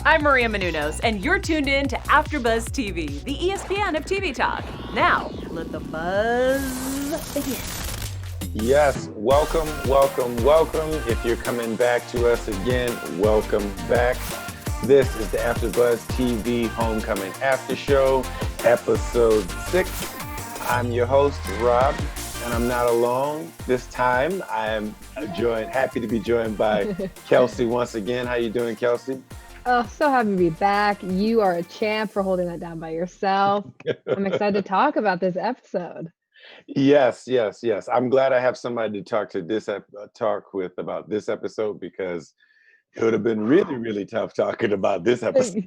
I'm Maria Menounos, and you're tuned in to AfterBuzz TV, the ESPN of TV talk. Now, let the buzz begin. Yes, welcome. If you're coming back to us again, welcome back. This is the AfterBuzz TV Homecoming After Show, episode 6. I'm your host, Rob, and I'm not alone this time. I am happy to be joined by Kelsey once again. How you doing, Kelsey? Oh, so happy to be back. You are a champ for holding that down by yourself. I'm excited to talk about this episode. Yes. I'm glad I have somebody to talk with about this episode, because it would have been really, really tough talking about this episode.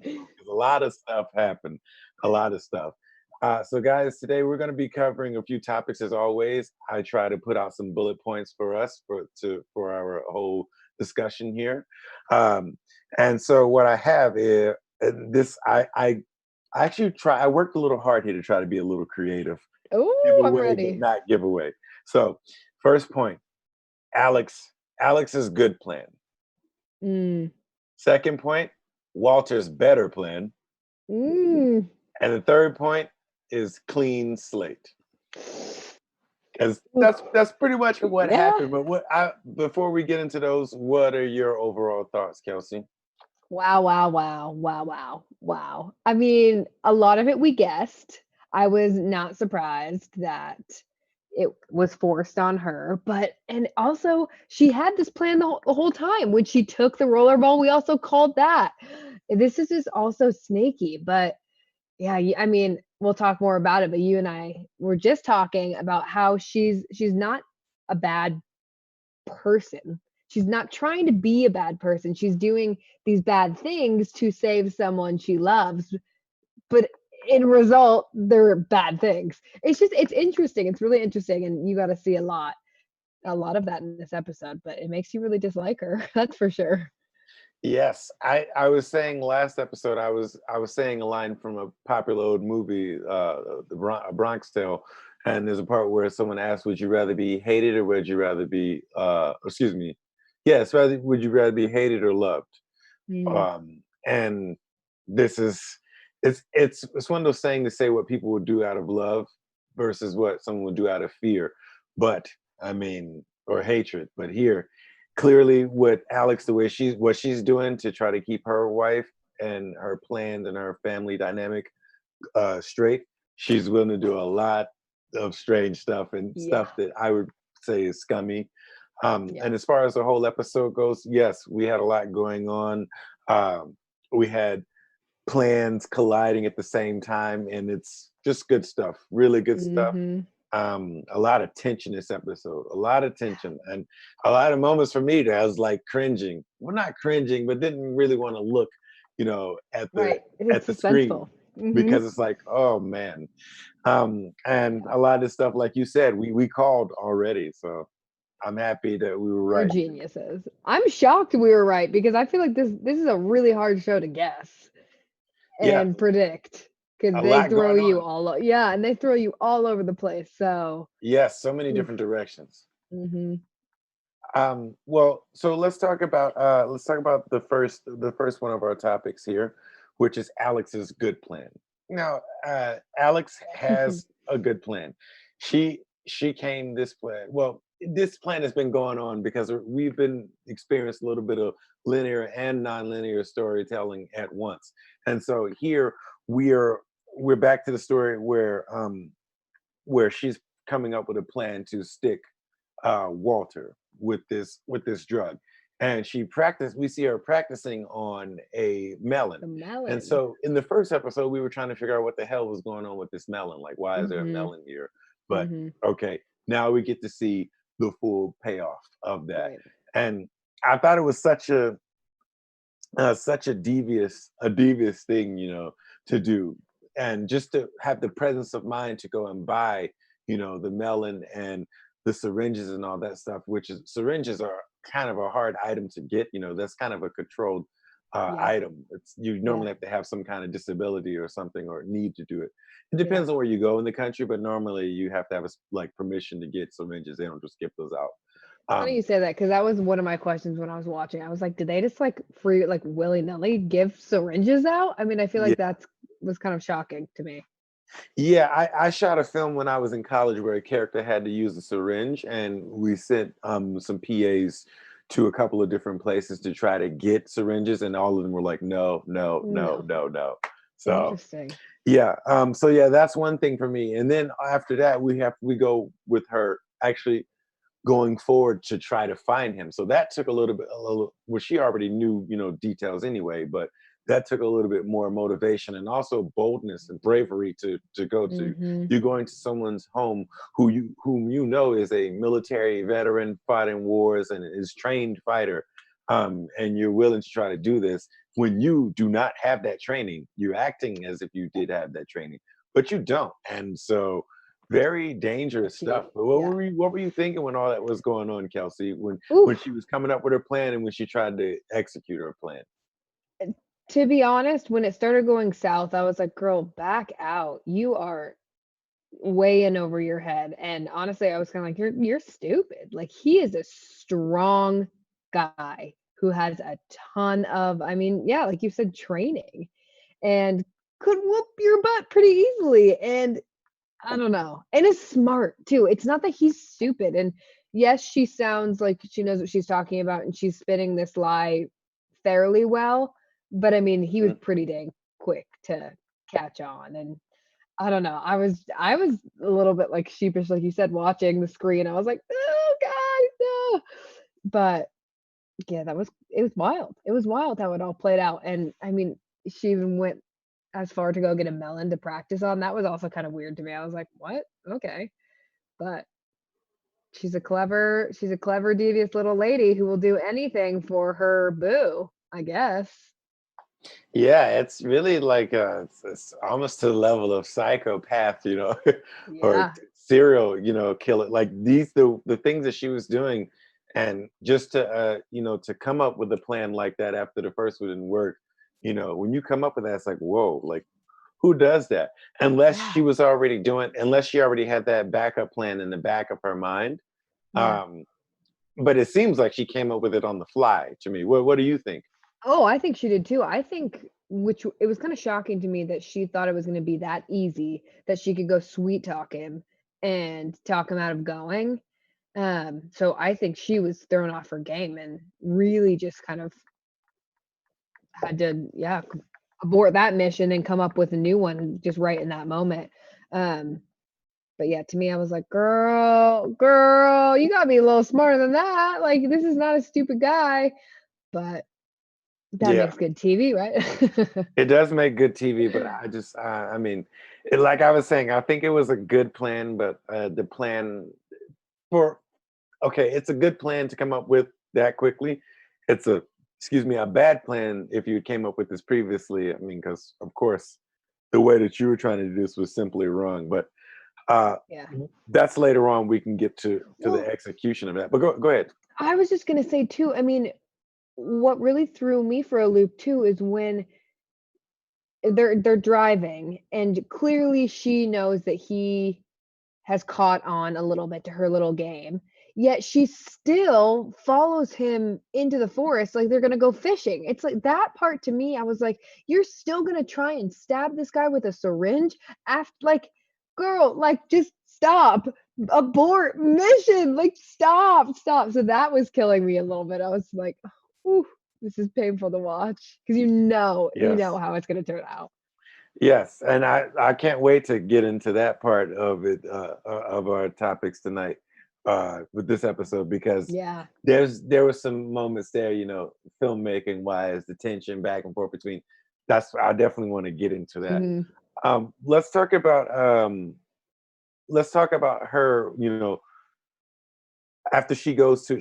A lot of stuff happened. So guys, today we're going to be covering a few topics as always. I try to put out some bullet points for us for our whole discussion here. And so what I have is this. I actually I worked a little hard here to try to be a little creative. Oh, I'm ready. But not give away. So first point, Alex's good plan. Second point, Walter's better plan. And the third point is clean slate. Because that's pretty much what happened. But before we get into those, what are your overall thoughts, Kelsey? Wow. I mean, a lot of it we guessed. I was not surprised that it was forced on her, and also she had this plan the whole time. When she took the rollerball, we also called that. This is just also snaky, but yeah, I mean, we'll talk more about it, but you and I were just talking about how she's not a bad person. She's not trying to be a bad person. She's doing these bad things to save someone she loves, but in result, they're bad things. It's interesting. It's really interesting, and you got to see a lot of that in this episode, but it makes you really dislike her. That's for sure. Yes, I was saying last episode, I was saying a line from a popular old movie, The Bronx Tale, and there's a part where someone asks, "Would you rather be hated or would you rather be?" Would you rather be hated or loved? And this is it's one of those saying to say what people would do out of love versus what someone would do out of fear, but I mean, or hatred. But here, clearly what she's doing to try to keep her wife and her plans and her family dynamic straight, she's willing to do a lot of strange stuff and stuff that I would say is scummy. And as far as the whole episode goes, yes, we had a lot going on. We had plans colliding at the same time, and it's just good stuff, really good stuff. A lot of tension this episode, a lot of tension, and a lot of moments for me that I was like cringing. Well, not cringing, but didn't really want to look, at the screen, because it's like, oh man. And a lot of stuff, like you said, we called already, so I'm happy that we were right. We're geniuses. I'm shocked we were right, because I feel like this is a really hard show to guess and predict, because they throw you and they throw you all over the place. So yes, so many different directions. Well, so let's talk about the first one of our topics here, which is Alex's good plan. Now, Alex has a good plan. She came this plan. Well, this plan has been going on because we've been experiencing a little bit of linear and non-linear storytelling at once. And so here we're back to the story where she's coming up with a plan to stick Walter with this drug. And we see her practicing on a melon. And so in the first episode, we were trying to figure out what the hell was going on with this melon. Like, why is there a melon here? But okay, now we get to see the full payoff of that. Right. And I thought it was such a devious thing, to do. And just to have the presence of mind to go and buy, the melon and the syringes and all that stuff, syringes are kind of a hard item to get. That's kind of a controlled item. You normally have to have some kind of disability or something, or need to do it. It depends on where you go in the country, but normally you have to have permission to get syringes. They don't just give those out. Funny Um, you say that because that was one of my questions when I was watching. I was like, did they just like free like willy-nilly give syringes out? I mean, I feel yeah, like that's was kind of shocking to me. yeah. I shot a film when I was in college where a character had to use a syringe, and we sent some PAs to a couple of different places to try to get syringes, and all of them were like, no, no, no, No. no, no. So Interesting. yeah, so yeah, that's one thing for me. And then after that, we go with her actually going forward to try to find him. So that took a little, well, she already knew, details anyway, but that took a little bit more motivation and also boldness and bravery to go to. Mhm. You're going to someone's home whom you know is a military veteran, fought in wars, and is trained fighter. And you're willing to try to do this when you do not have that training. You're acting as if you did have that training, but you don't. And so very dangerous stuff. She But yeah. what were you thinking when all that was going on, Kelsey? When Oof. she was coming up with her plan and when she tried to execute her plan? To be honest, when it started going south, I was like, "Girl, back out. You are way in over your head." And honestly, I was kind of like, "You're stupid." Like he is a strong guy who has a ton of, I mean, yeah, like you said, training and could whoop your butt pretty easily. And I don't know. And is smart too. It's not that he's stupid. And yes, she sounds like she knows what she's talking about and she's spinning this lie fairly well. But I mean, he was Mhm. pretty dang quick to catch on. And I don't know. I was a little bit like sheepish, like you said, watching the screen. I was like, oh God, no. But yeah, it was wild. It was wild how it all played out. And I mean, she even went as far to go get a melon to practice on. That was also kind of weird to me. I was like, "What? Okay." But she's a clever, devious little lady who will do anything for her boo, I guess. Yeah, it's really like it's almost to the level of psychopath, or Yeah. serial, killer. Like the things that she was doing, and just to to come up with a plan like that after the first one didn't work. When you come up with that, it's like whoa, like who does that? Yeah. Unless she already had that backup plan in the back of her mind. Yeah. Um, but it seems like she came up with it on the fly to me. What do you think? Oh, I think she did too. I think it was kind of shocking to me that she thought it was going to be that easy that she could go sweet talk him and talk him out of going. So I think she was thrown off her game and really just kind of had to, yeah, abort that mission and come up with a new one just right in that moment. Um, but yeah, to me, I was like, girl, you gotta be a little smarter than that. Like, this is not a stupid guy, but that Yeah. makes good TV, right? It does make good TV, but I mean, like I was saying, I think it was a good plan, but the plan for, okay, it's a good plan to come up with that quickly. It's excuse me, a bad plan if you came up with this previously. I mean, because of course, the way that you were trying to do this was simply wrong. But uh, Yeah. that's later on. We can get to the Well, execution of that. But go ahead. I was just gonna say too, I mean, what really threw me for a loop too is when they're driving and clearly she knows that he has caught on a little bit to her little game, yet she still follows him into the forest like they're gonna go fishing. It's like that part to me, I was like, "You're still gonna try and stab this guy with a syringe after like, girl, like just stop. Abort mission. Like stop, stop." So that was killing me a little bit. I was like, "Ooh, this is painful to watch," because you know Yes. how it's gonna turn out. Yes, and I can't wait to get into that part of it of our topics tonight with this episode because Yeah. there were some moments there, filmmaking wise, the tension back and forth between. That's I definitely want to get into that. Mhm. Um, let's talk about um, let's talk about her. After she goes to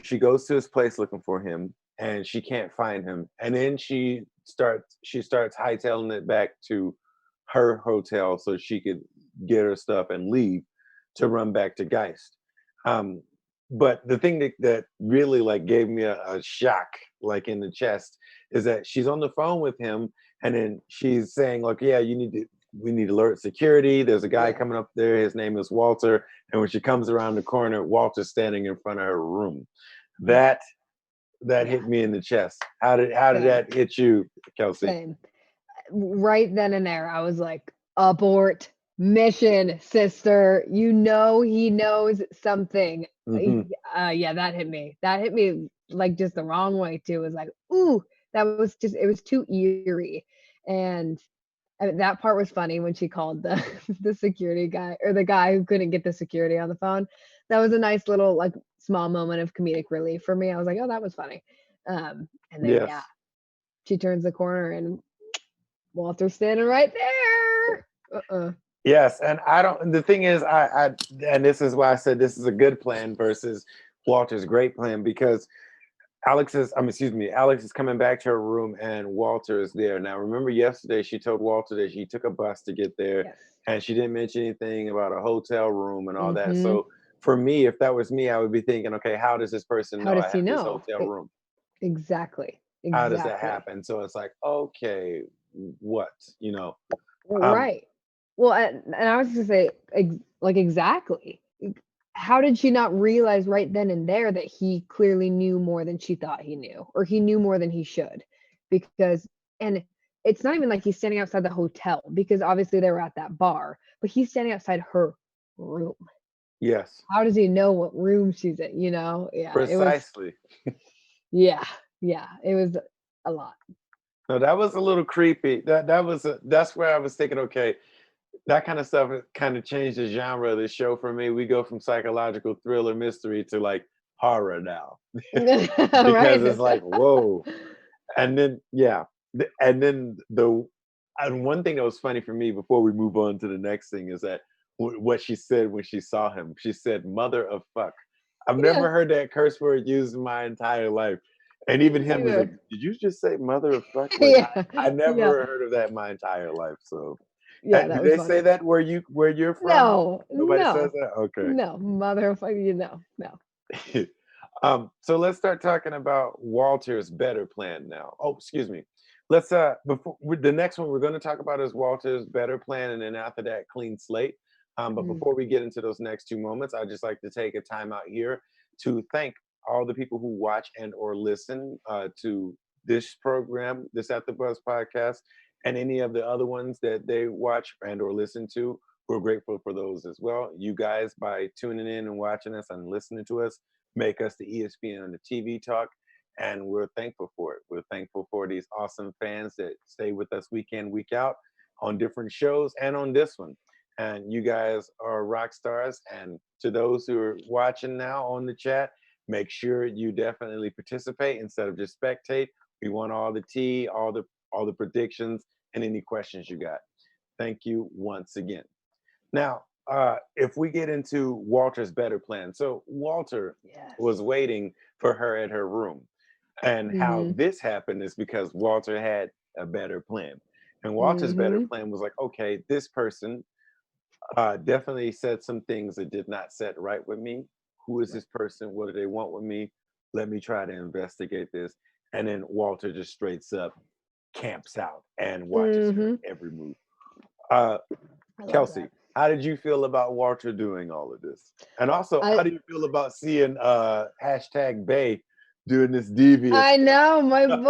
his place looking for him, and she can't find him, and then she starts hightailing it back to her hotel so she could get her stuff and leave to run back to Geist. Um, but the thing that really like gave me a shock, like in the chest, is that she's on the phone with him, and then she's saying like, "Yeah, we need alert security. There's a guy Yeah. coming up there. His name is Walter." And when she comes around the corner, Walter's standing in front of her room. That Yeah, hit me in the chest. How did same, that hit you, Kelsey? same. Right then and there, I was like, abort mission, sister. You know he knows something. Hmm. Yeah, that hit me. That hit me like just the wrong way too. It was like, ooh, that was just it was too eerie. And that part was funny when she called the the security guy or the guy who couldn't get the security on the phone. That was a nice little like small moment of comedic relief for me. I was like, oh, that was funny. And then yeah, Yes. she turns the corner and Walter's standing right there. Yes, and I don't. The thing is, and this is why I said this is a good plan versus Walter's great plan because Alex is coming back to her room and Walter is there. Now, remember yesterday she told Walter that she took a bus to get there, Yes. and she didn't mention anything about a hotel room and all that. Mhm. So for me, if that was me, I would be thinking, okay, how does this person How know I does he have this know? hotel room? Exactly. How does that Exactly. happen? So it's like, okay, what, you know? Um, Right. Well, and I was gonna say, like exactly. How did she not realize right then and there that he clearly knew more than she thought he knew, or he knew more than he should? Because, and it's not even like he's standing outside the hotel because obviously they were at that bar, but he's standing outside her room. yes, How does he know what room she's in? You know? Yeah, it was. precisely. Yeah, yeah, it was a lot. No, that was a little creepy. That's where I was thinking, okay, that kind of stuff kind of changed the genre of the show for me. We go from psychological thriller mystery to like horror now because Right. it's like, whoa. And then yeah, and then the and one thing that was funny for me before we move on to the next thing is that what she said when she saw him. She said, "Mother of fuck." I've Yeah, never heard that curse word used in my entire life. And even me him was like, neither. "Did you just say mother of fuck?" Like Yeah, I yeah, never heard of that in my entire life. So, yeah, do that was they say funny. that where you're from? No, Nobody says no, that. Okay. no, motherfucker, no. So let's start talking about Walter's better plan now. Oh, excuse me. Let's before with the next one we're going to talk about is Walter's better plan, and then after that, clean slate. But Mhm. before we get into those next two moments, I'd just like to take a time out here to thank all the people who watch and or listen to this program, this At the Buzz podcast, and any of the other ones that they watch and or listen to. We're grateful for those as well. You guys, by tuning in and watching us and listening to us, make us the ESPN on the TV talk. And we're thankful for it. We're thankful for these awesome fans that stay with us week in, week out on different shows and on this one. And you guys are rock stars. And to those who are watching now on the chat, make sure you definitely participate instead of just spectate. We want all the tea, all the predictions, and any questions you got. Thank you once again. Now, if we get into Walter's better plan, so Walter was Yes. waiting for her at her room. And how Mhm, this happened is because Walter had a better plan. And Walter's better mhm. plan was like, okay, this person definitely said some things that did not set right with me. Who is Right. this person? What do they want with me? Let me try to investigate this. And then Walter just straight up camps out and watches her Mhm. every move. Uh, I love that. Kelsey, how did you feel about Walter doing all of this? And also, how I do you feel about seeing hashtag Bay doing this devious I know, stuff?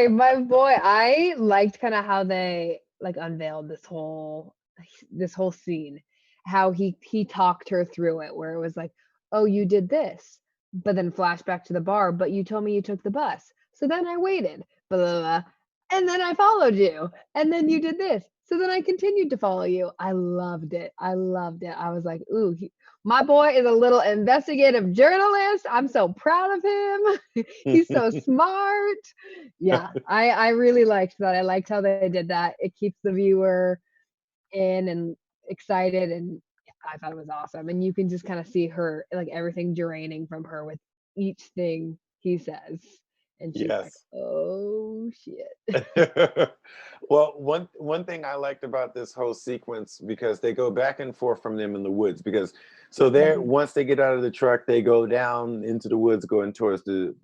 my boy. I liked kind of how they like unveiled this whole scene. How he talked her through it, where it was like, "Oh, you did this," but then flashback to the bar. But you told me you took the bus, so then I waited, blah, blah, blah, and then I followed you, and then you did this, so then I continued to follow you. I loved it. I loved it. I was like, "Ooh, my boy is a little investigative journalist. I'm so proud of him." He's so smart. Yeah, I really liked that. I liked how they did that. It keeps the viewer in and excited, and I thought it was awesome. And you can just kind of see her, like everything draining from her with each thing he says. And she's like, Yes. "Oh shit." Well, one thing I liked about this whole sequence because they go back and forth from them in the woods because so there Mhm. once they get out of the truck they go down into the woods going towards the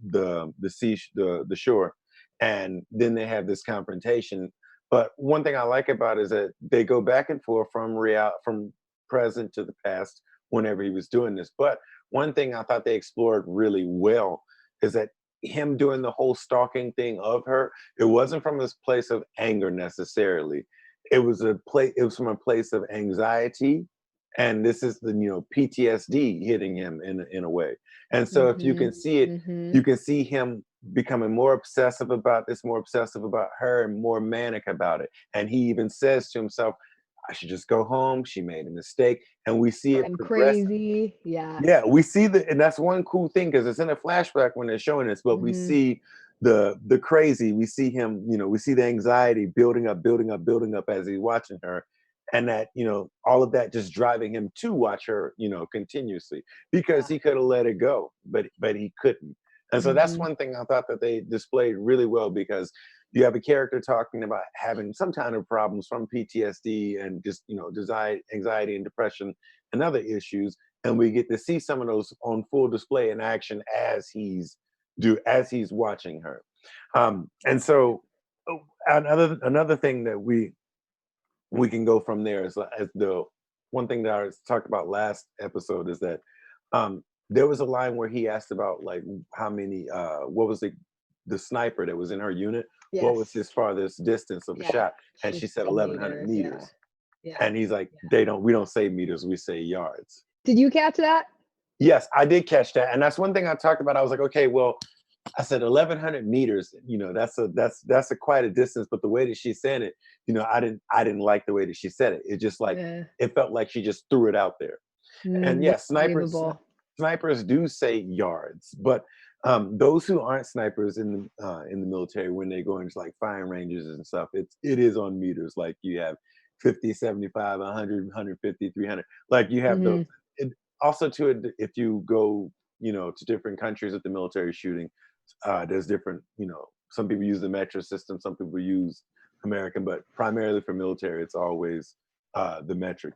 sea the shore and then they have this confrontation. But one thing I like about it is that they go back and forth from present to the past whenever he was doing this. But one thing I thought they explored really well is that him doing the whole stalking thing of her, it wasn't from this place of anger necessarily. It was from a place of anxiety, and this is the PTSD hitting him in a way. And so if you Mhm. can see it, Mhm. you can see him becoming more obsessive about this, more obsessive about her, and more manic about it. And he even says to himself, I should just go home. She made a mistake. And we see it I'm progress. crazy. Yeah. Yeah, we see and that's one cool thing because it's in a flashback when they're showing this, but we Mhm. see the crazy, we see him, we see the anxiety building up, building up, building up as he's watching her. And that, all of that just driving him to watch her, continuously because Yeah. he could have let it go, but he couldn't. And so that's Mhm. one thing I thought that they displayed really well because you have a character talking about having some kind of problems from PTSD and just, anxiety and depression and other issues, and we get to see some of those on full display in action as he's watching her. And so another thing that we can go from there is as the one thing that I talked about last episode is that there was a line where he asked about like how many what was the sniper that was in her unit, what was Yes. his farthest distance of a Yeah. shot, and She she said said 1100 meters. Yeah. meters, Yeah. and he's like, Yeah. we don't say meters, we say yards. Did you catch that? Yes, I did catch that, and that's one thing I talked about. I was like, okay, well, I said 1100 meters. That's a quite a distance, but the way that she said it, I didn't like the way that she said it. It just like Yeah. it felt like she just threw it out there. And Yeah. yeah, Believable. snipers do say yards, but those who aren't snipers in the military when they go into like firing ranges and stuff, it is on meters. Like you have 50, 75, 100, 150, 300. Like you have those. Mhm. It, also, to it, if you go, to different countries with the military shooting, there's different. Some people use the metric system, some people use American, but primarily for military, it's always the metric.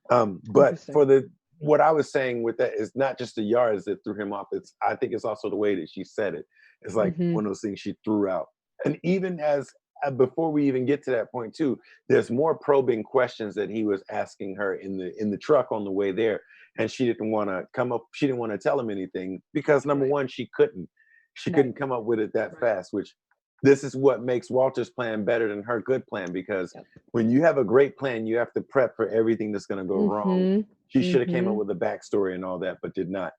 But Interesting. for the what I was saying with that is not just the yards that threw him off. I think it's also the way that she said it. It's like Mhm. one of those things she threw out. And even as before we even get to that point too, there's more probing questions that he was asking her in the truck on the way there, and she didn't want to come up. She didn't want to tell him anything because number Right. one, she couldn't. She Right. couldn't come up with it that Right. fast. Which this is what makes Walter's plan better than her good plan because Yep. when you have a great plan, you have to prep for everything that's going to go wrong. Mhm. She should have came up Mhm. with a backstory and all that, but did not.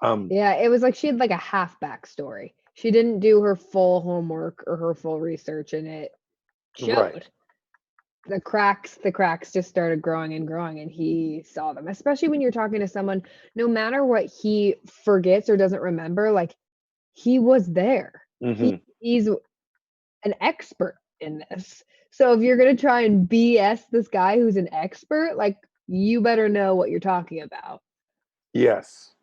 Um, Yeah, it was like she had like a half backstory. She didn't do her full homework or her full research, and it right. showed. The cracks just started growing and growing, and he saw them. Especially when you're talking to someone, no matter what he forgets or doesn't remember, like he was there. Hmm. He's an expert in this. So if you're gonna try and BS this guy who's an expert, like you better know what you're talking about. Yes.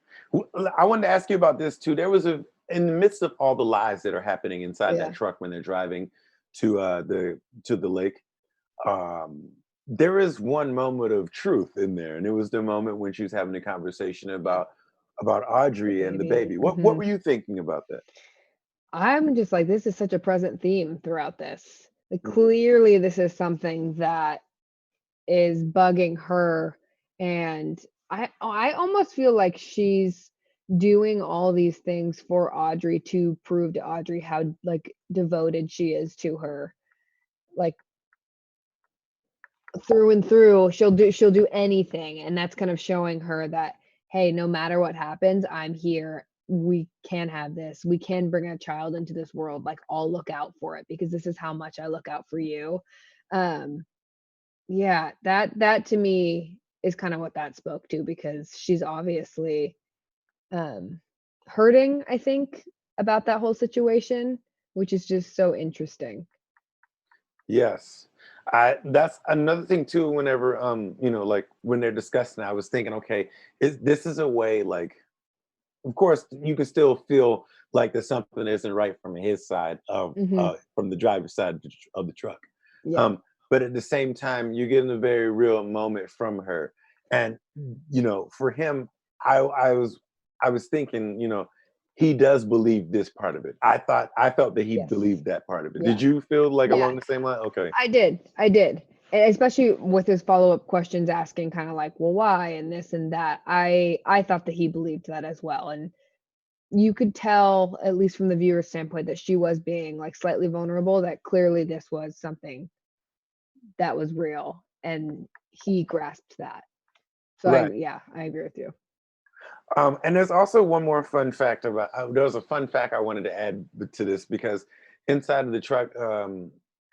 I wanted to ask you about this too. There was in the midst of all the lies that are happening inside that Yeah. truck when they're driving to the lake. Um, there is one moment of truth in there, and it was the moment when she was having a conversation Yeah. about The Audrey and the baby. baby. What were Mhm. you thinking about that? I'm just like, this is such a present theme throughout this. Like, Mhm. clearly, this is something that is bugging her, and I almost feel like she's doing all these things for Audrey to prove to Audrey how like devoted she is to her. Like through and through, she'll do anything, and that's kind of showing her that, hey, no matter what happens, I'm here. We can have this. We can bring a child into this world. Like I'll look out for it because this is how much I look out for you. Um, yeah, that to me is kind of what that spoke to because she's obviously um hurting, I think, about that whole situation, which is just so interesting. Yes. That's another thing too, whenever like when they're discussing, I was thinking, okay, this is a way like of course you can still feel like there's something that isn't right from his side of Hmm. from the driver's side of the truck. Yeah. But at the same time, you're getting a very real moment from her. And for him, I was thinking, he does believe this part of it. I felt that he Yes. believed that part of it. Did Yeah. you feel like Yeah. along the same line? Okay. I did. And especially with his follow-up questions asking kind of like, well, why and this and that. I thought that he believed that as well. And you could tell, at least from the viewer's standpoint, that she was being like slightly vulnerable, that clearly this was something that was real, and he grasped that. So Right. I agree with you. And there's also one more fun fact about. There was a fun fact I wanted to add to this because inside of the truck,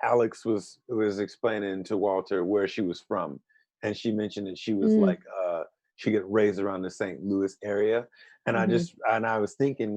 Alex was explaining to Walter where she was from, and she mentioned that she was Mm, like she got raised around the St. Louis area, and mhm. I was thinking,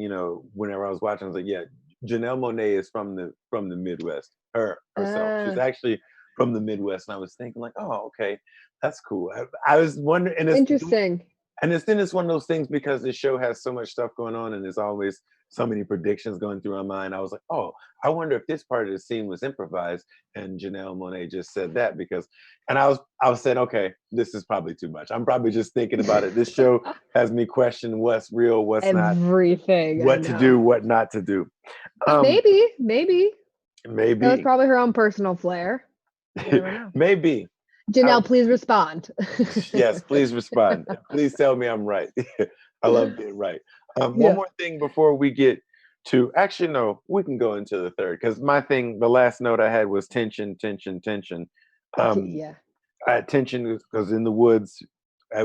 whenever I was watching, I was like, yeah, Janelle Monáe is from the Midwest, herself. She's Uh, actually from the Midwest, and I was thinking like, oh, okay, that's cool. I was wondering, Interesting. it's one of those things because this show has so much stuff going on and there's always so many predictions going through my mind. I was like, oh, I wonder if this part of the scene was improvised. And Janelle Monáe just said that because, and I was saying, okay, this is probably too much. I'm probably just thinking about it. This show has me question what's real, what's not, Everything, I what to know. do, what not to do. Um, Maybe. That was maybe, probably her own personal flair. You never know. maybe. I, Janelle, please respond. yes, please respond. Please tell me I'm right. I love being right. One Yeah. more thing before we get to actually no, we can go into the third because the last note I had was tension, tension, tension. Um, Yeah. I had tension because in the woods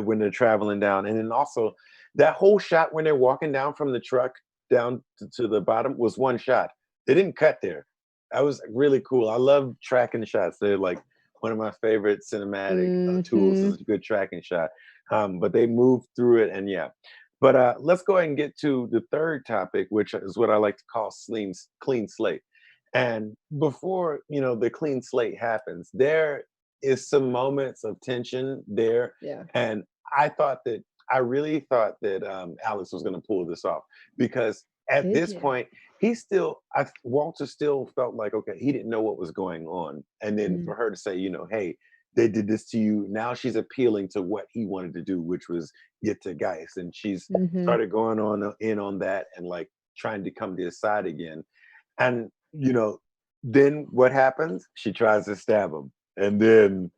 when they're traveling down, and then also that whole shot when they're walking down from the truck down to the bottom was one shot. They didn't cut there. That was really cool. I love tracking shots. They're like one of my favorite cinematic tools Hmm. is a good tracking shot. But they moved through it, and yeah. But let's go ahead and get to the third topic, which is what I like to call clean slate. And before the clean slate happens, there is some moments of tension there, Yeah. and I really thought that Alex was going to pull this off because at Did this you? point Walter still felt like okay, he didn't know what was going on, and then Mm, for her to say, hey, they did this to you. Now she's appealing to what he wanted to do, which was get to Geist, and she's hmm. started going on in on that and like trying to come to his side again. And then what happens? She tries to stab him, and then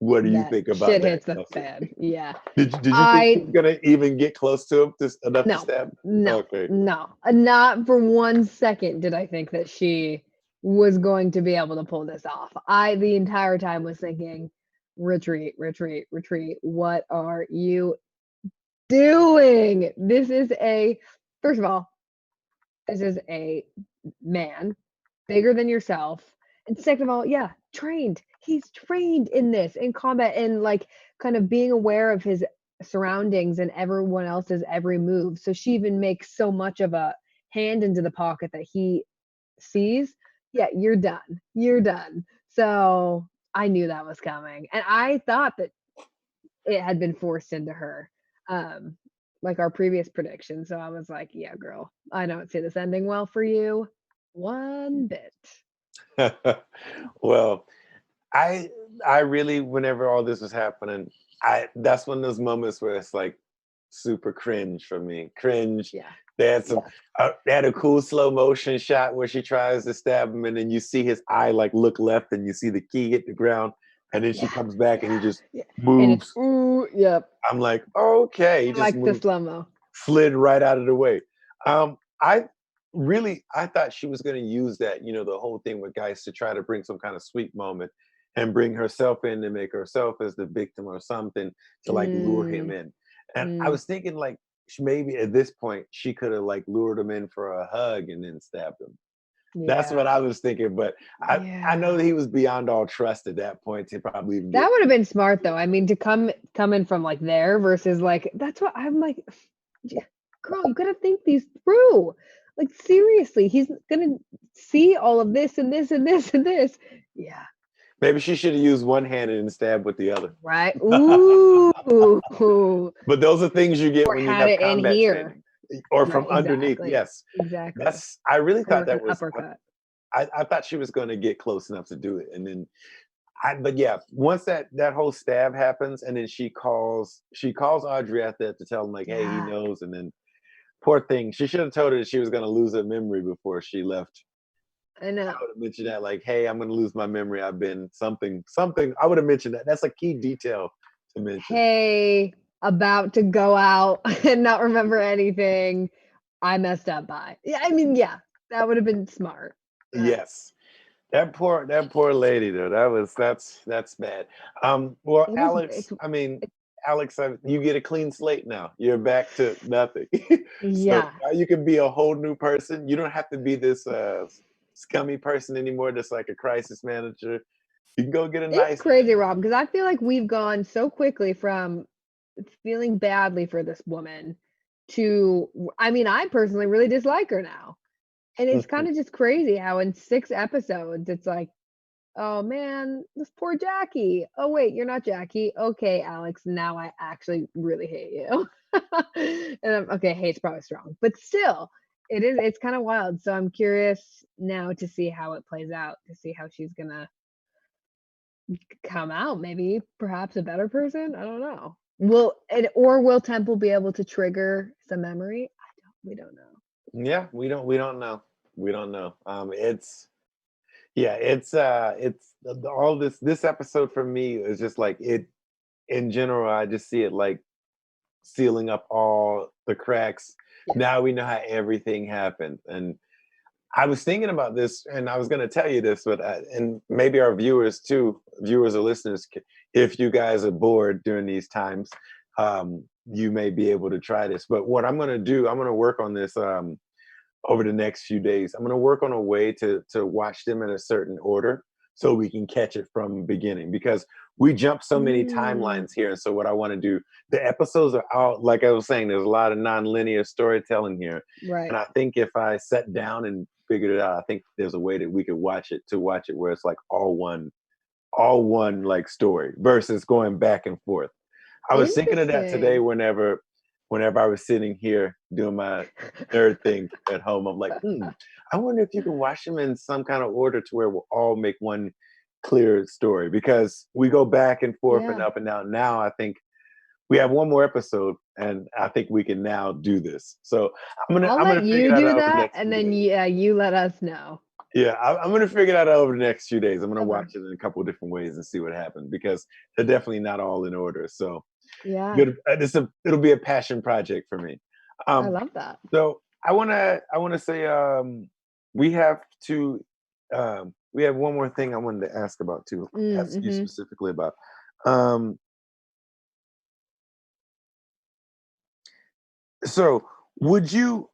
what do you That think about shit that, hits the Kelsey? fan. Yeah. Did you think she I was gonna even get close to him enough to No, stab? no, Okay. no. Not for 1 second did I think that she was going to be able to pull this off. I the entire time was thinking, retreat, retreat, retreat. What are you doing? First of all, this is a man bigger than yourself. And second of all, yeah, trained. He's trained in this, in combat, and like kind of being aware of his surroundings and everyone else's every move. So she even makes so much of a hand into the pocket that he sees. Yeah, you're done. You're done. So I knew that was coming. And I thought that it had been forced into her. Um, like our previous prediction. So I was like, yeah, girl, I don't see this ending well for you one bit. Well, I I really, whenever all this was happening, I that's one of those moments where it's like super cringe for me. Cringe. Yeah. They had they had a cool slow motion shot where she tries to stab him, and then you see his eye like look left, and you see the key hit the ground, and then she Yeah. comes back, and he Yeah. just Yeah. And it's moves. ooh, yep. I'm like, okay, he I just like the moved, slow-mo. slid right out of the way. I I thought she was going to use that, the whole thing with guys to try to bring some kind of sweet moment and bring herself in to make herself as the victim or something to like lure him Mm, in. And I mm, was thinking like maybe at this point she could have like lured him in for a hug and then stabbed him. That's yeah. what I was thinking, but I know Yeah. that he was beyond all trust at that point to probably even That get. would have been smart though. I mean, to come in from like there versus like that's what I'm like, "Yeah, girl, you gotta think these through. Like seriously, he's gonna see all of this and this and this and this. Yeah, Maybe she should have used one hand and stabbed with the other. right. Ooh. But those are things you get Or when you had have it in combat here. training or from Right, underneath. exactly. Yes. Exactly. I really Or thought like an that was, uppercut. I thought she was going to get close enough to do it. And then but yeah, once that whole stab happens and then she calls Audrey out there to tell him like, hey, he Yeah, knows. And then poor thing, she should have told her that she was going to lose her memory before she left. I I know. would have mentioned that like, hey, I'm going to lose my memory. I've been something. I would have mentioned that. That's a key detail to mention. Hey, about to go out and not remember anything. I messed up by. Yeah, I mean, yeah, that would have been smart. Yes. That poor lady though. That's bad. Well, It was Alex, it's I mean, Alex, you get a clean slate now. You're back to nothing. So yeah. now you can be a whole new person. You don't have to be this scummy person anymore, just like a crisis manager. You can go get a It's nice crazy, Rob, because I feel like we've gone so quickly from feeling badly for this woman to I mean, I personally really dislike her now. And it's kind of just crazy how in 6 episodes it's like, "Oh man, this poor Jackie. Oh wait, you're not Jackie. Okay, Alex, now I actually really hate you." And okay, hate's probably strong, but still, it's kind of wild. So I'm curious now to see how it plays out, to see how she's gonna come out, maybe perhaps a better person. I don't know. Will Temple be able to trigger some memory? We don't know. Yeah, we don't know. We don't know. It's all this episode for me is just like it in general. I just see it like sealing up all the cracks. Yes. Now we know how everything happened. And I was thinking about this, and I was going to tell you this, but and maybe our viewers too, viewers or listeners, if you guys are bored during these times, you may be able to try this. But what I'm going to do, I'm going to work on this over the next few days. I'm going to work on a way to watch them in a certain order so we can catch it from the beginning because we jump so many Mm, timelines here. And so what I want to do, the episodes are out, like I was saying, there's a lot of non-linear storytelling here. And right. I think if I sat down and figured it out, I think there's a way that we could watch it where it's like all one like story versus going back and forth. I was thinking of that today Interesting. whenever I was sitting here doing my nerd thing at home. I'm like, I wonder if you can watch them in some kind of order to where we'll all make one clear story because we go back and forth and Yeah. up and down. Now I think we have one more episode and I think we can now do this. So I'm gonna I'll I'm let gonna figure you that do out over the that, next and few then days. yeah, you let us know. Yeah, I'm gonna figure that out over the next few days. I'm gonna Okay. watch it in a couple of different ways and see what happens because they're definitely not all in order. So Yeah, good. It'll be a passion project for me. I Um, love that. so I wanna say we have to we have one more thing I wanted to ask about too. Ask you Mhm. specifically about. Um, so would you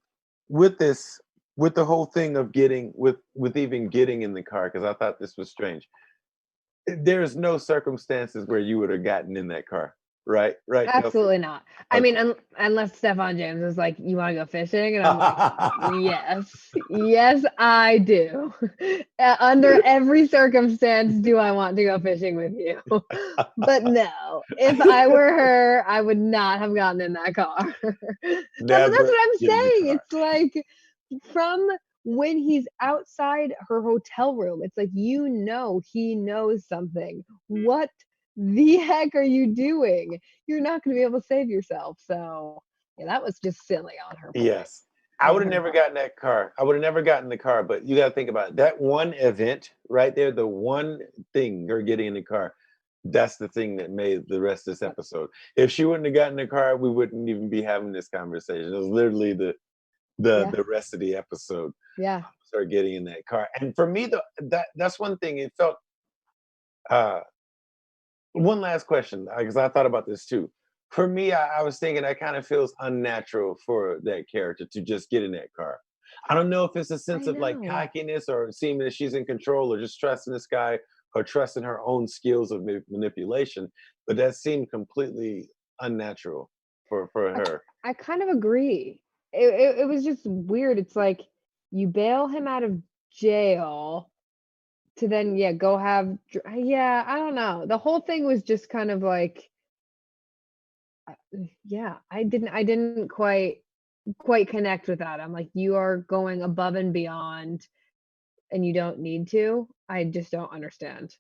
with this with the whole thing of getting with even getting in the car because I thought this was strange. There's no circumstances where you would have gotten in that car, right? Right, Kelsey? Absolutely not. I mean, Okay. unless Stefan James was like, "You wanna go fishing?" And I'm like, "Yes. Yes, I do. Under every circumstance do I want to go fishing with you." But no, if I were her, I would not have gotten in that car. That's Never what I'm get in the saying. car. It's like from when he's outside her hotel room, it's like, he knows something. What the heck are you doing? You're not gonna be able to save yourself. So, yeah, that was just silly Yes. I on would have her never part. gotten that car. I would have never gotten the car, but you gotta think about it. That one event right there, the one thing, her getting in the car, that's the thing that made the rest of this Yep. episode. If she wouldn't have gotten the car, we wouldn't even be having this conversation. It was literally the Yeah, the rest of the episode, yeah. her getting in that car. And for me, that's one thing. It felt uh one last question, because I thought about this too. For me, I was thinking that kind of feels unnatural for that character to just get in that car. I don't know if it's a sense I of like know. cockiness or seeming that she's in control or just trusting this guy or trusting her own skills of manipulation, but that seemed completely unnatural for I her. I kind of agree. It was just weird. It's like you bail him out of jail to then, yeah, go have yeah, I don't know. The whole thing was just kind of like, yeah, I didn't quite connect with that. I'm like, "You are going above and beyond, and you don't need to." I just don't understand.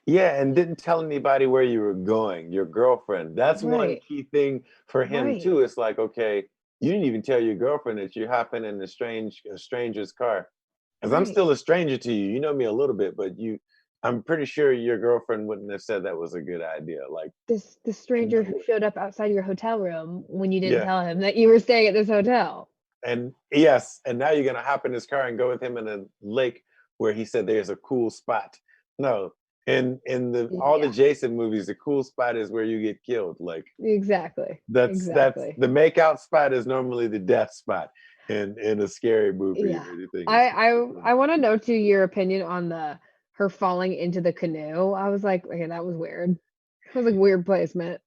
Yeah, and didn't tell anybody where you were going, your girlfriend. That's one Right, key thing for him right, too. It's like, okay, you didn't even tell your girlfriend that you're hopping in a stranger's car. Because I'm right. still a stranger to you. You know me a little bit, but I'm pretty sure your girlfriend wouldn't have said that was a good idea. Like, This in stranger no who way. showed up outside your hotel room when you didn't Yeah, tell him that you were staying at this hotel. and yes, and now you're gonna hop in his car and go with him in a lake where he said there's a cool spot. No, in the all the Yeah, Jason movies, the cool spot is where you get killed. Like exactly. that's Exactly. the makeout spot is normally the death spot in a scary movie Yeah. or anything. I I I want to know to your opinion on the her falling into the canoe. I was like, okay, that was weird. It was like weird placement.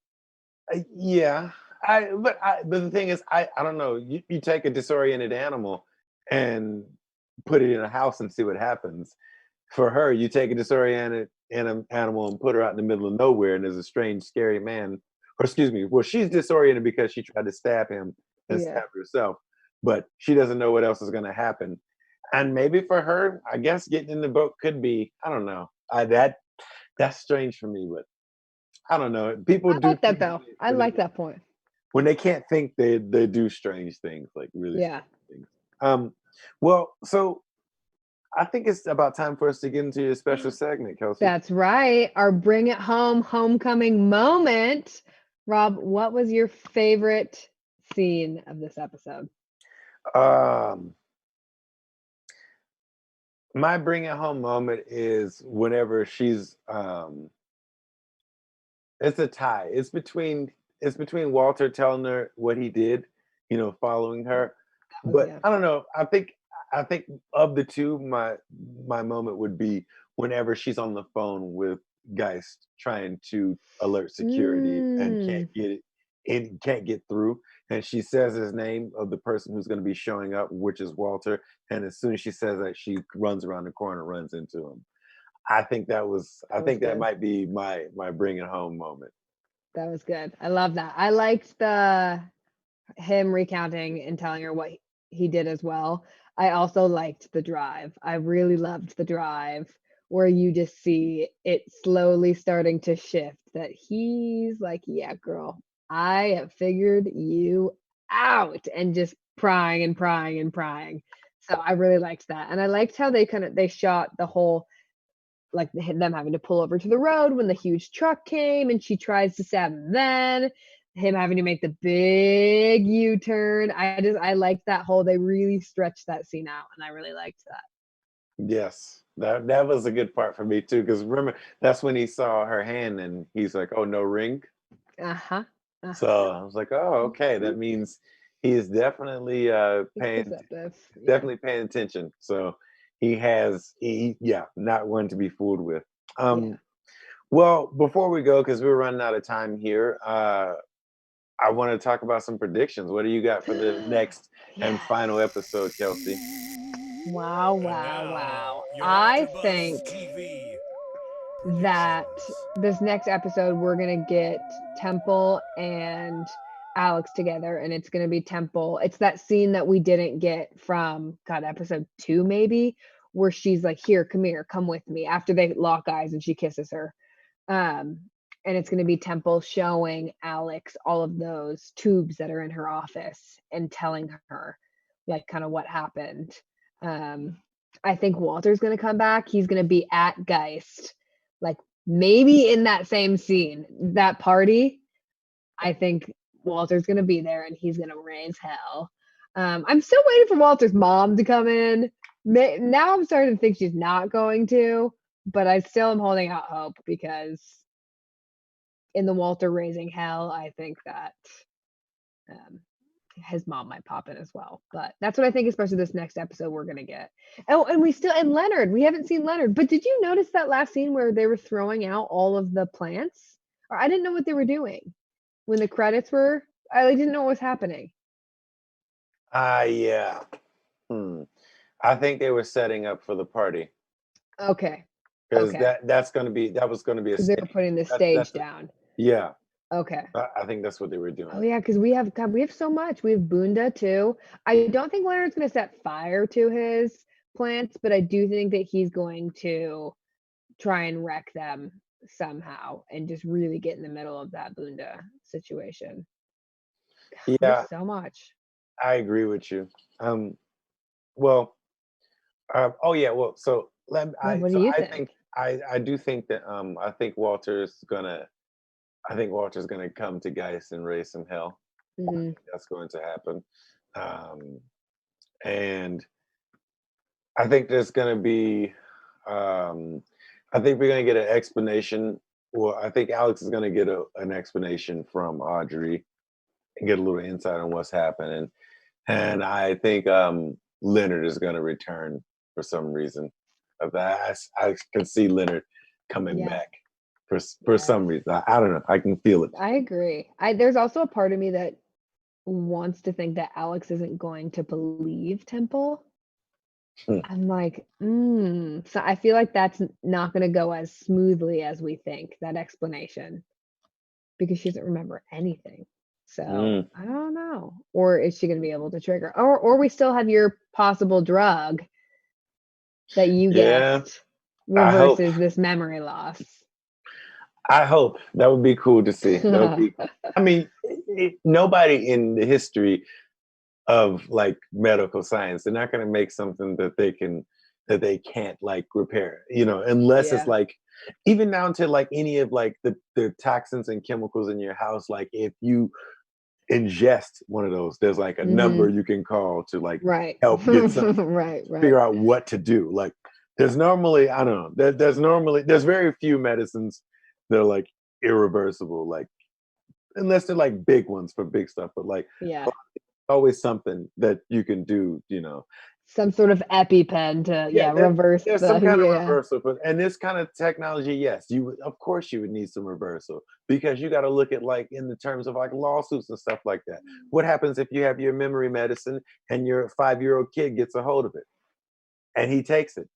Yeah, but the thing is, I don't know. You take a disoriented animal and put it in a house and see what happens. For her, you take a disoriented animal and put her out in the middle of nowhere, and there's a strange, scary man. Or excuse me, well, she's disoriented because she tried to stab him and Yeah. stab herself, but she doesn't know what else is going to happen. And maybe for her, I guess getting in the boat could be, I don't know. That's strange for me, but I don't know. People I do like that things though. I when they like that point. when they can't think, they do strange things, like really Yeah. strange things. Well, so I think it's about time for us to get into your special segment, Kelsey. That's right. Our bring it home homecoming moment. Rob, what was your favorite scene of this episode? Um, my bring it home moment is whenever she's it's a tie. It's between Walter telling her what he did, following her. That was But yeah. I don't know. I think of the two, my moment would be whenever she's on the phone with Geist trying to alert security and can't Mm, get it and can't get through. And she says his name of the person who's going to be showing up, which is Walter. And as soon as she says that, she runs around the corner, runs into him. I that was think that good. might be my bring it home moment. That was good. I love that. I liked the him recounting and telling her what he did as well. I also liked the drive. I really loved the drive where you just see it slowly starting to shift that he's like, "Yeah, girl, I have figured you out," and just prying and prying and prying. So I really liked that. And I liked how they shot the whole like them having to pull over to the road when the huge truck came and she tries to stab him then him having to make the big U-turn. I liked that whole they really stretched that scene out and I really liked that. Yes, that was a good part for me too. Because remember, that's when he saw her hand and he's like, "Oh, no ring." Uh-huh. Uh-huh. So I was like, "Oh, okay, that means he is definitely He's paying perceptive. Yeah. definitely paying attention." So yeah, not one to be fooled with. Yeah. Um, well, before we go, because we're running out of time here, I want to talk about some predictions. What do you got for the next and Yes. final episode, Kelsey? Wow, And wow, now, wow. your I AfterBuzz think TV that predictions. this next episode we're gonna get Temple and Alex together, and it's gonna be Temple. It's that scene that we didn't get from God episode 2 maybe, where she's like, "Here, come here, come with me." After they lock eyes and she kisses her, um, and it's gonna be Temple showing Alex all of those tubes that are in her office and telling her like kind of what happened. Um, I think Walter's gonna come back. He's gonna be at Geist like, maybe in that same scene, that party, I think Walter's gonna be there and he's gonna raise hell. I'm still waiting for Walter's mom to come in. Now I'm starting to think she's not going to, but I still am holding out hope because in the Walter raising hell, I think that um, his mom might pop in as well. But that's what I think, especially this next episode we're gonna get. Oh, and Leonard. We haven't seen Leonard. But did you notice that last scene where they were throwing out all of the plants? Or I didn't know what they were doing when the credits were. I didn't know what was happening. Yeah. Hmm. I think they were setting up for the party Okay, because okay, that was gonna be a because they were stage. putting the That's stage down. yeah. Okay. I think that's what they were Oh doing. yeah, because we have God, we have so much. We have Bunda too. I don't think Leonard's gonna set fire to his plants, but I do think that he's going to try and wreck them somehow and just really get in the middle of that Bunda situation. We have Yeah, so much. I agree with you. Um, well, oh yeah, well, so Yeah, what do you I think? think I do think that I think Walter's gonna come to Geist and raise some hell. Mhm. That's going to happen. Um, And I think there's going to be, I think we're going to get an explanation. Well, I think Alex is going to get an explanation from Audrey and get a little insight on what's happening. And I think Leonard is going to return for some reason. Of that, I can see Leonard coming Yeah. back for some reason. I don't know. I can feel it. I agree. There's also a part of me that wants to think that Alex isn't going to believe Temple. Hmm. I'm like, so I feel like that's not going to go as smoothly as we think, that explanation, because she doesn't remember anything. So I don't know. Or is she going to be able to trigger? Or we still have your possible drug that you Yeah, guessed I hope. reverses this memory loss. I hope that would be cool to see. That would be. I mean, nobody in the history of like medical science, they're not going to make something that they can't like repair. You know, unless it's Yeah. like even down to like any of like the toxins and chemicals in your house. Like if you ingest one of those, there's like a number you can call to like Right. help get something, Right. figure out what to do. Like there's normally, I don't know, there's very few medicines that are like irreversible, like unless they're like big ones for big stuff, but like Yeah. always something that you can do, you know. Some sort of EpiPen to Yeah, reverse there's the some kind of yeah. reversal, but and this kind of technology, yes, of course you would need some reversal because you got to look at like in the terms of like lawsuits and stuff like that. What happens if you have your memory medicine and your 5-year-old kid gets a hold of it and he takes it?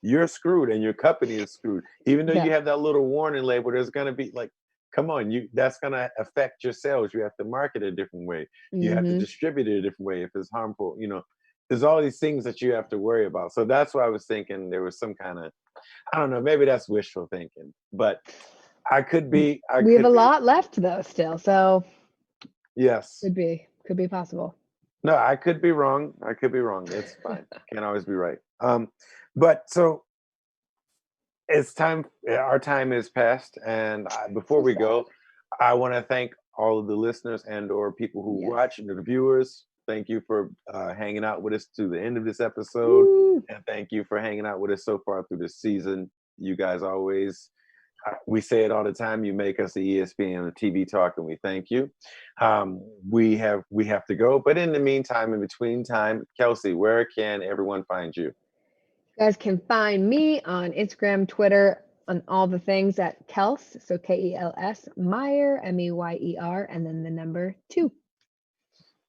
You're screwed and your company is screwed. Even though Yeah. you have that little warning label, there's gonna be like, come on, that's gonna affect your sales. You have to market it a different way. You have to distribute it a different way if it's harmful, you know. There's all these things that you have to worry about. So that's why I was thinking there was some kind of, I don't know, maybe that's wishful thinking, but I could be, We have a lot left though still, so yes. could be possible. No, I could be wrong. I could be wrong. It's fine. Can't always be right. But so it's time. Our time is past, and before So we sad. go, I want to thank all of the listeners and/or people who Yes. watch and the viewers. Thank you for hanging out with us to the end of this episode, Woo. and thank you for hanging out with us so far through this season. You guys always, we say it all the time. You make us the ESPN of TV talk, and we thank you. We have to go, but in the meantime, in between time, Kelsey, where can everyone find you? You guys can find me on Instagram, Twitter, on all the things at Kels, so Kels Meyer, Meyer, and then the number 2.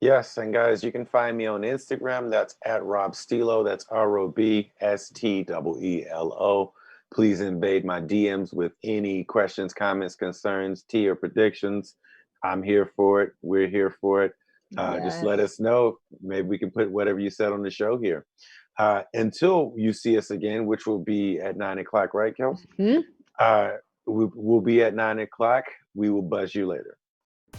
Yes, and guys, you can find me on Instagram. That's at Rob Stilo. That's ROBSTEELO. Please invade my DMs with any questions, comments, concerns, tea, or predictions. I'm here for it. We're here for it. Just let us know. Maybe we can put whatever you said on the show here. Until you see us again, which will be at 9 o'clock, right, Kels? We'll be at 9 o'clock. We will buzz you later.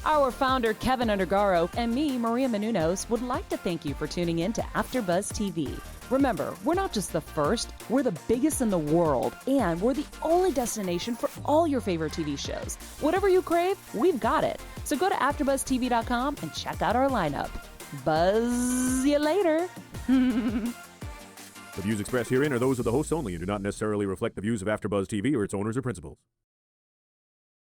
Our founder, Keven Undergaro, and me, Maria Menounos, would like to thank you for tuning in to AfterBuzz TV. Remember, we're not just the first, we're the biggest in the world, and we're the only destination for all your favorite TV shows. Whatever you crave, we've got it. So go to AfterBuzzTV.com and check out our lineup. Buzz you later. The views expressed herein are those of the hosts only and do not necessarily reflect the views of AfterBuzz TV or its owners or principals.